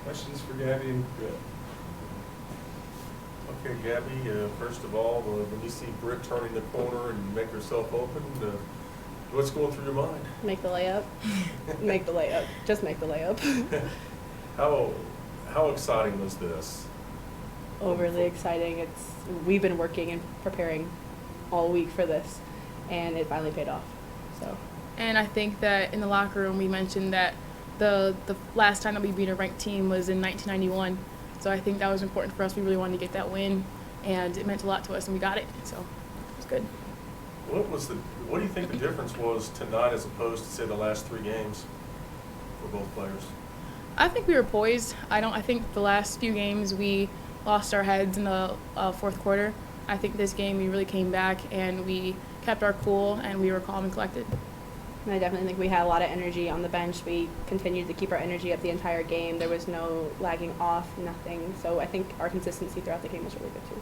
Questions for Gabby and Britt? Okay, Gabby, first of all, when you see Britt turning the corner and make herself open, what's going through your mind? Make the layup. Make the layup. Just make the layup. How exciting was this? Overly exciting. We've been working and preparing all week for this, and it finally paid off. So. And I think that in the locker room we mentioned that the last time that we beat a ranked team was in 1991. So I think that was important for us. We really wanted to get that win, and it meant a lot to us, and we got it. So it was good. What do you think the difference was tonight as opposed to, say, the last 3 games for both players? I think we were poised. I think the last few games we lost our heads in the fourth quarter. I think this game we really came back and we kept our cool and we were calm and collected. And I definitely think we had a lot of energy on the bench. We continued to keep our energy up the entire game. There was no lagging off, nothing. So I think our consistency throughout the game was really good too.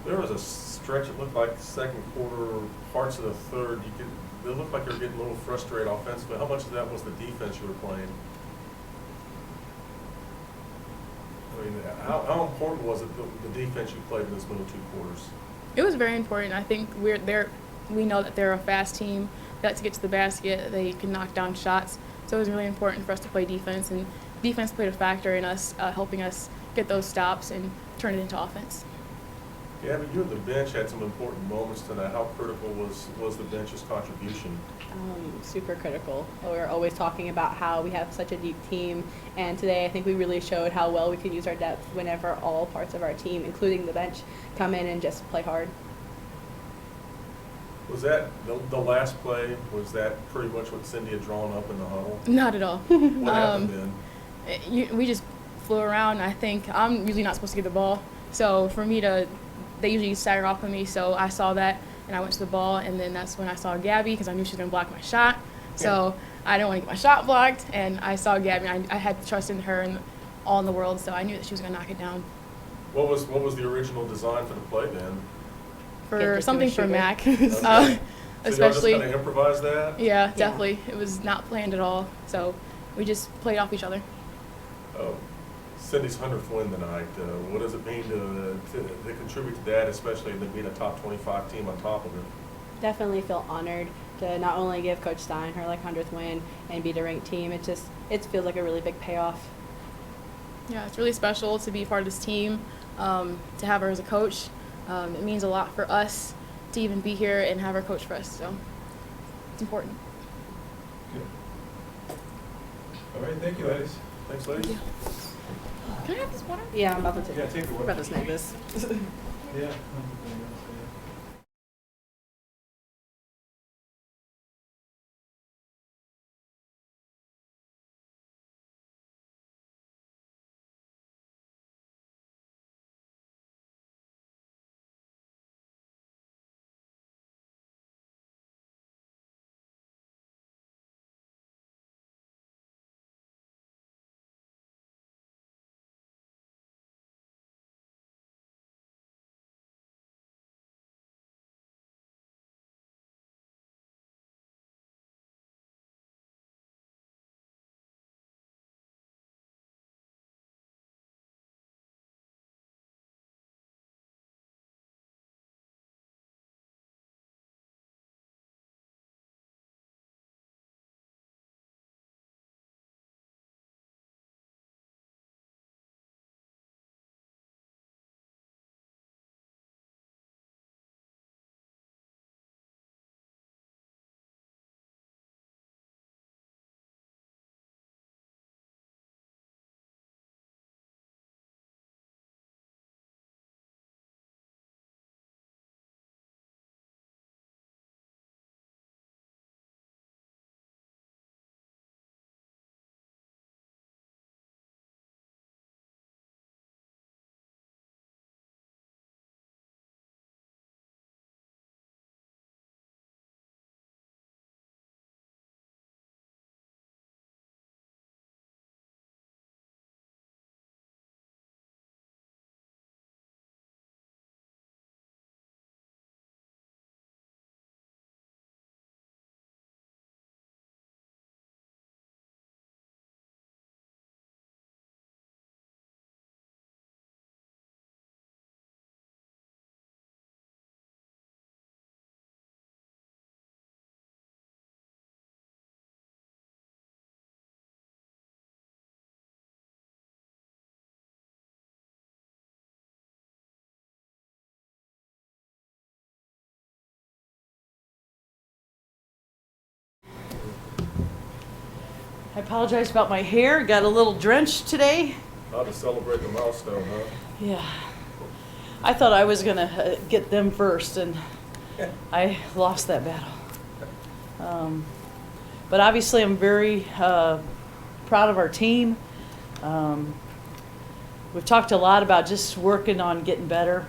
There was a stretch, it looked like second quarter, parts of the third, it looked like you were getting a little frustrated offensively. How much of that was the defense you were playing? I mean, how important was it, the defense you played in those middle 2 quarters? It was very important. I think we know that they're a fast team. They like to get to the basket. They can knock down shots. So it was really important for us to play defense, and defense played a factor in us helping us get those stops and turn it into offense. Yeah, but you and the bench had some important moments tonight. How critical was the bench's contribution? Super critical. We're always talking about how we have such a deep team, and today I think we really showed how well we can use our depth whenever all parts of our team, including the bench, come in and just play hard. Was that the last play? Was that pretty much what Cindy had drawn up in the huddle? Not at all. What happened then? We just flew around. I think I'm usually not supposed to get the ball, so for me they usually stagger off of me. So I saw that and I went to the ball, and then that's when I saw Gabby because I knew she was gonna block my shot. So I didn't want to get my shot blocked, and I saw Gabby. I had trust in her and all in the world, so I knew that she was gonna knock it down. What was the original design for the play then? For something for Mac, Okay. So y'all especially. just kind of improvise that? Yeah, definitely. It was not planned at all. So we just played off each other. Cindy's 100th win tonight. What does it mean to contribute to that, especially to being a top 25 team on top of it? Definitely feel honored to not only give Coach Stein her 100th win and beat a ranked team. It feels like a really big payoff. Yeah, it's really special to be part of this team, to have her as a coach. It means a lot for us to even be here and have her coach for us, so it's important. Good. All right, thank you, ladies. Thanks, ladies. Can I have this water? Yeah, I'm about to Yeah, take the water. about to snag this. Yeah. apologize about my hair. Got a little drenched today. How to celebrate the milestone, huh? Yeah. I thought I was going to get them first, and I lost that battle. But obviously, I'm very proud of our team. We've talked a lot about just working on getting better,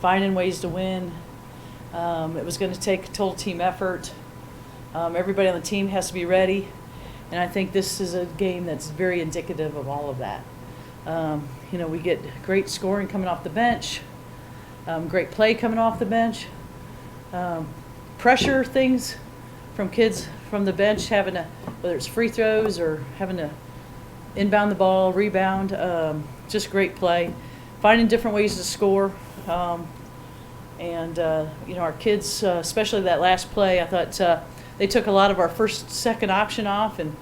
finding ways to win. It was going to take a total team effort. Everybody on the team has to be ready. And I think this is a game that's very indicative of all of that. We get great scoring coming off the bench, great play coming off the bench, pressure things from kids from the bench having to, whether it's free throws or having to inbound the ball, rebound, just great play, finding different ways to score. Our kids, especially that last play, I thought they took a lot of our first, second option off, and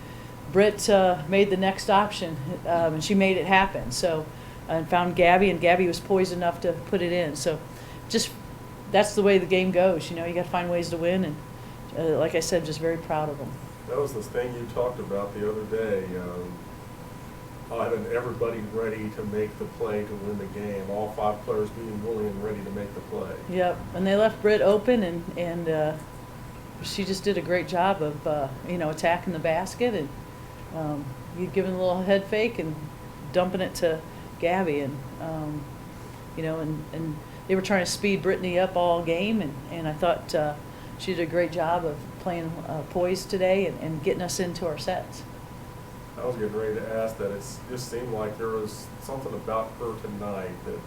Britt made the next option, and she made it happen. So, and found Gabby, and Gabby was poised enough to put it in. So, just that's the way the game goes. You got to find ways to win, and like I said, just very proud of them. That was the thing you talked about the other day. Having everybody ready to make the play to win the game. All 5 players being willing and ready to make the play. Yep, and they left Britt open, and she just did a great job of attacking the basket, and you giving a little head fake and dumping it to Gabby, and and they were trying to speed Brittany up all game, and I thought she did a great job of playing poised today and getting us into our sets. I was getting ready to ask that. It just seemed like there was something about her tonight that,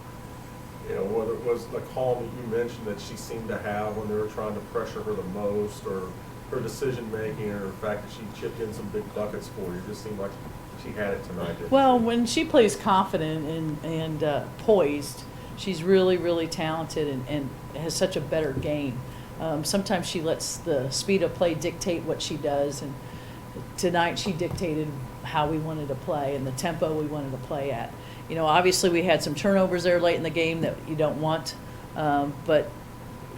whether it was the calm that you mentioned that she seemed to have when they were trying to pressure her the most, or her decision making, or the fact that she chipped in some big buckets for you, it just seemed like she had it tonight. Well, when she plays confident and poised, she's really, really talented and has such a better game. Sometimes she lets the speed of play dictate what she does, and tonight she dictated how we wanted to play and the tempo we wanted to play at. Obviously we had some turnovers there late in the game that you don't want, but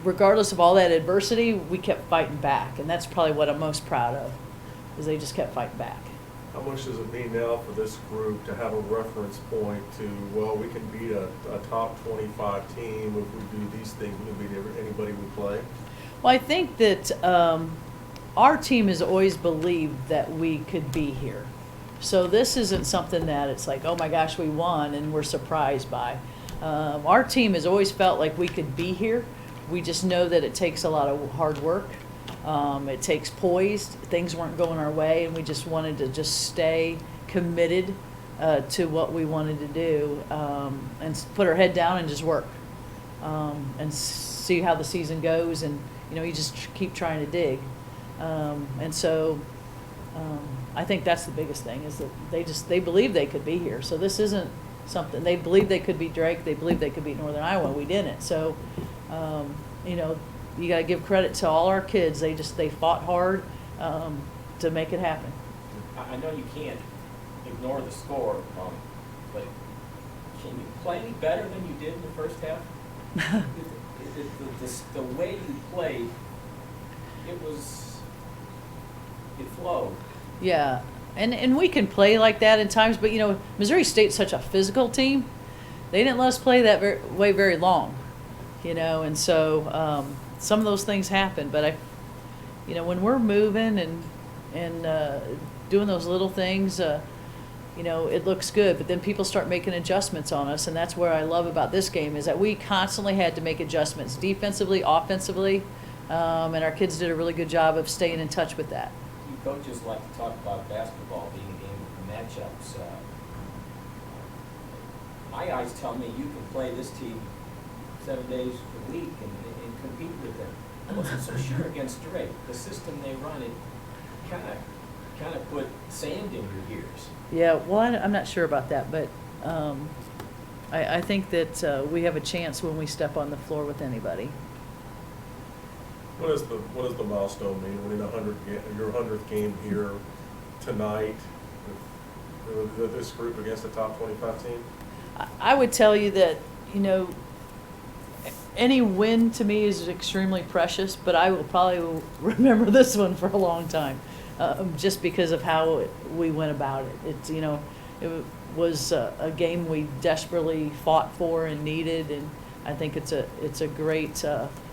regardless of all that adversity, we kept fighting back, and that's probably what I'm most proud of, is they just kept fighting back. How much does it mean now for this group to have a reference point to, well, we can beat a top 25 team if we do these things, we can beat anybody we play? Well, I think that our team has always believed that we could be here. So this isn't something that it's like, oh my gosh, we won and we're surprised by. Our team has always felt like we could be here. We just know that it takes a lot of hard work. It takes poise. Things weren't going our way, and we just wanted to just stay committed to what we wanted to do, and put our head down and just work, and see how the season goes. And you just keep trying to dig. I think that's the biggest thing, is that they believe they could be here. So this isn't something, they believed they could beat Drake, they believed they could beat Northern Iowa, we didn't. So, you got to give credit to all our kids. They fought hard to make it happen. I know you can't ignore the score, but can you play any better than you did in the first half? The way you played, it flowed. Yeah, and we can play like that in times, but Missouri State's such a physical team. They didn't let us play that way very long, and so some of those things happen. But when we're moving and doing those little things, it looks good. But then people start making adjustments on us, and that's what I love about this game, is that we constantly had to make adjustments defensively, offensively, and our kids did a really good job of staying in touch with that. You coaches like to talk about basketball being a game of matchups. My eyes tell me you can play this team 7 days a week and compete with them. I wasn't so sure against Drake. The system they run, it kind of put sand in your gears. Yeah, well, I'm not sure about that, but I think that we have a chance when we step on the floor with anybody. What does the milestone mean? Winning your 100th game here tonight with this group against a top 25 team? I would tell you that any win to me is extremely precious, but I will probably remember this one for a long time. just because of how we went about it. It's, you know, it was a game we desperately fought for and needed, and I think it's a great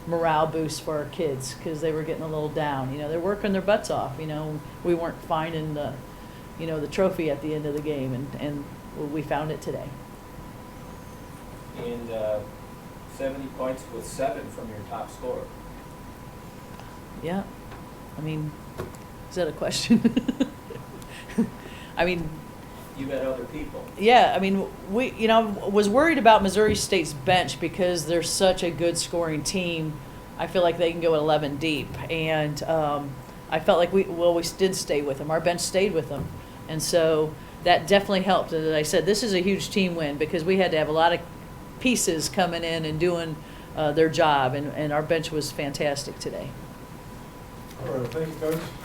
morale boost for our kids because they were getting a little down. You know, they're working their butts off. You know, we weren't finding the trophy at the end of the game, and we found it today. And 70 points with 7 from your top scorer. Yeah, I mean, is that a question? I mean, You had other people. yeah, I mean, was worried about Missouri State's bench because they're such a good scoring team. I feel like they can go 11 deep, and I felt like we did stay with them. Our bench stayed with them, and so that definitely helped. And as I said, this is a huge team win because we had to have a lot of pieces coming in and doing their job, and our bench was fantastic today. All right, thank you, Coach.